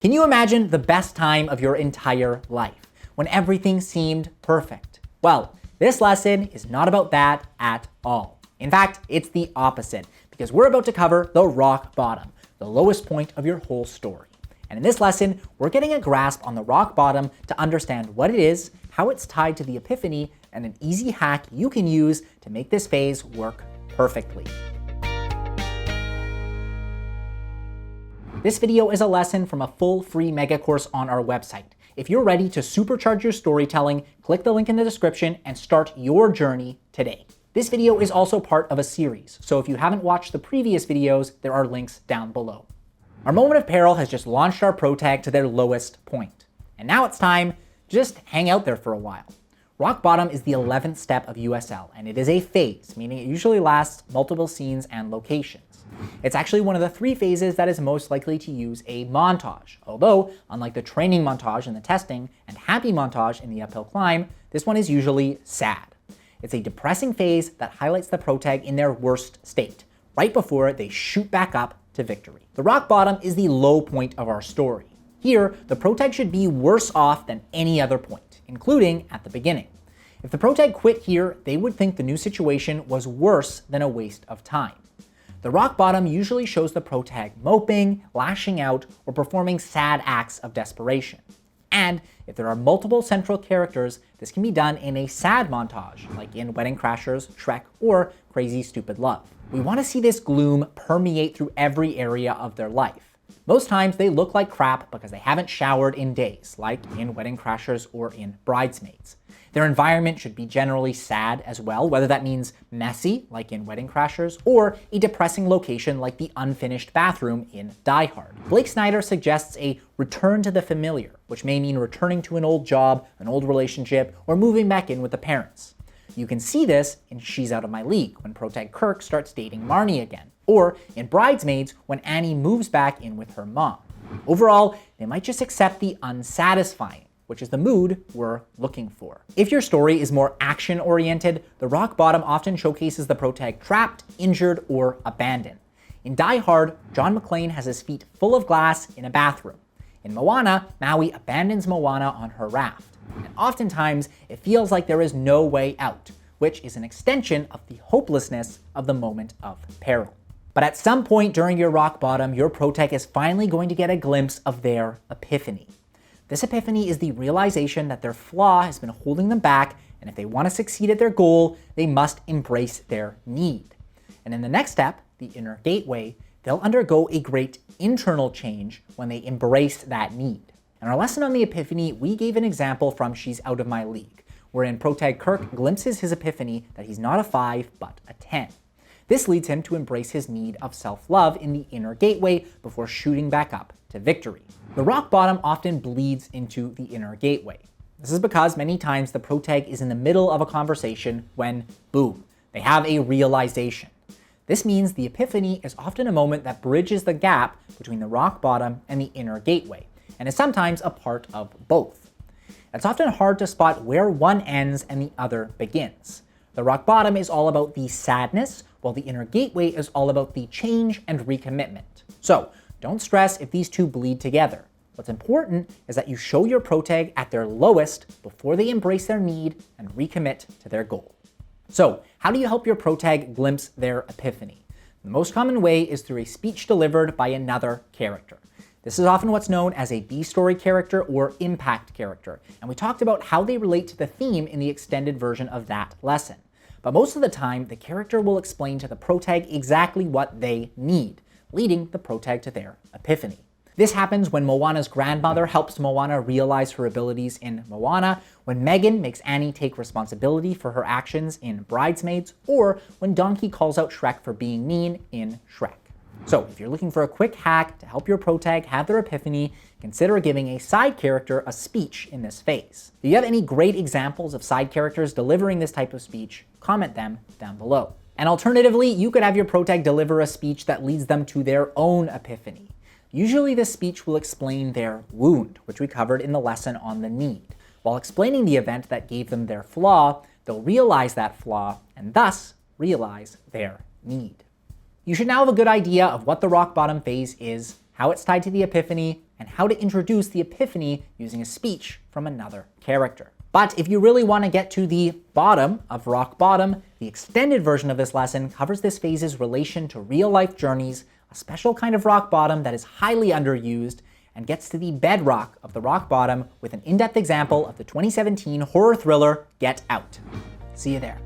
Can you imagine the best time of your entire life, when everything seemed perfect? Well, this lesson is not about that at all. In fact, it's the opposite, because we're about to cover the rock bottom, the lowest point of your whole story. And in this lesson, we're getting a grasp on the rock bottom to understand what it is, how it's tied to the epiphany, and an easy hack you can use to make this phase work perfectly. This video is a lesson from a full free mega course on our website. If you're ready to supercharge your storytelling, click the link in the description and start your journey today. This video is also part of a series, so if you haven't watched the previous videos, there are links down below. Our moment of peril has just launched our pro tag to their lowest point. And now it's time to just hang out there for a while. Rock bottom is the 11th step of USL, and it is a phase, meaning it usually lasts multiple scenes and locations. It's actually one of the 3 phases that is most likely to use a montage, although, unlike the training montage in the testing and happy montage in the uphill climb, this one is usually sad. It's a depressing phase that highlights the pro tag in their worst state, right before they shoot back up to victory. The rock bottom is the low point of our story. Here, the pro tag should be worse off than any other point, including at the beginning. If the pro tag quit here, they would think the new situation was worse than a waste of time. The rock bottom usually shows the pro tag moping, lashing out, or performing sad acts of desperation. And if there are multiple central characters, this can be done in a sad montage, like in Wedding Crashers, Shrek, or Crazy Stupid Love. We want to see this gloom permeate through every area of their life. Most times they look like crap because they haven't showered in days, like in Wedding Crashers or in Bridesmaids. Their environment should be generally sad as well, whether that means messy, like in Wedding Crashers, or a depressing location like the unfinished bathroom in Die Hard. Blake Snyder suggests a return to the familiar, which may mean returning to an old job, an old relationship, or moving back in with the parents. You can see this in She's Out of My League, when protag Kirk starts dating Marnie again, or in Bridesmaids, when Annie moves back in with her mom. Overall, they might just accept the unsatisfying, which is the mood we're looking for. If your story is more action-oriented, the rock bottom often showcases the protag trapped, injured, or abandoned. In Die Hard, John McClane has his feet full of glass in a bathroom. In Moana, Maui abandons Moana on her raft. And oftentimes, it feels like there is no way out, which is an extension of the hopelessness of the moment of peril. But at some point during your rock bottom, your protag is finally going to get a glimpse of their epiphany. This epiphany is the realization that their flaw has been holding them back, and if they want to succeed at their goal, they must embrace their need. And in the next step, the inner gateway, they'll undergo a great internal change when they embrace that need. In our lesson on the epiphany, we gave an example from She's Out of My League, wherein protag Kirk glimpses his epiphany that he's not a 5, but a 10. This leads him to embrace his need of self-love in the inner gateway before shooting back up to victory. The rock bottom often bleeds into the inner gateway. This is because many times the protag is in the middle of a conversation when, boom, they have a realization. This means the epiphany is often a moment that bridges the gap between the rock bottom and the inner gateway, and is sometimes a part of both. It's often hard to spot where one ends and the other begins. The rock bottom is all about the sadness, while the inner gateway is all about the change and recommitment. So, don't stress if these two bleed together. What's important is that you show your protag at their lowest before they embrace their need and recommit to their goal. So, how do you help your protag glimpse their epiphany? The most common way is through a speech delivered by another character. This is often what's known as a B-story character or impact character, and we talked about how they relate to the theme in the extended version of that lesson. But most of the time, the character will explain to the protag exactly what they need, leading the protag to their epiphany. This happens when Moana's grandmother helps Moana realize her abilities in Moana, when Megan makes Annie take responsibility for her actions in Bridesmaids, or when Donkey calls out Shrek for being mean in Shrek. So if you're looking for a quick hack to help your protag have their epiphany, consider giving a side character a speech in this phase. If you have any great examples of side characters delivering this type of speech, comment them down below. And alternatively, you could have your protag deliver a speech that leads them to their own epiphany. Usually this speech will explain their wound, which we covered in the lesson on the need. While explaining the event that gave them their flaw, they'll realize that flaw and thus realize their need. You should now have a good idea of what the rock bottom phase is, how it's tied to the epiphany, and how to introduce the epiphany using a speech from another character. But if you really want to get to the bottom of rock bottom, the extended version of this lesson covers this phase's relation to real-life journeys, a special kind of rock bottom that is highly underused, and gets to the bedrock of the rock bottom with an in-depth example of the 2017 horror thriller Get Out. See you there.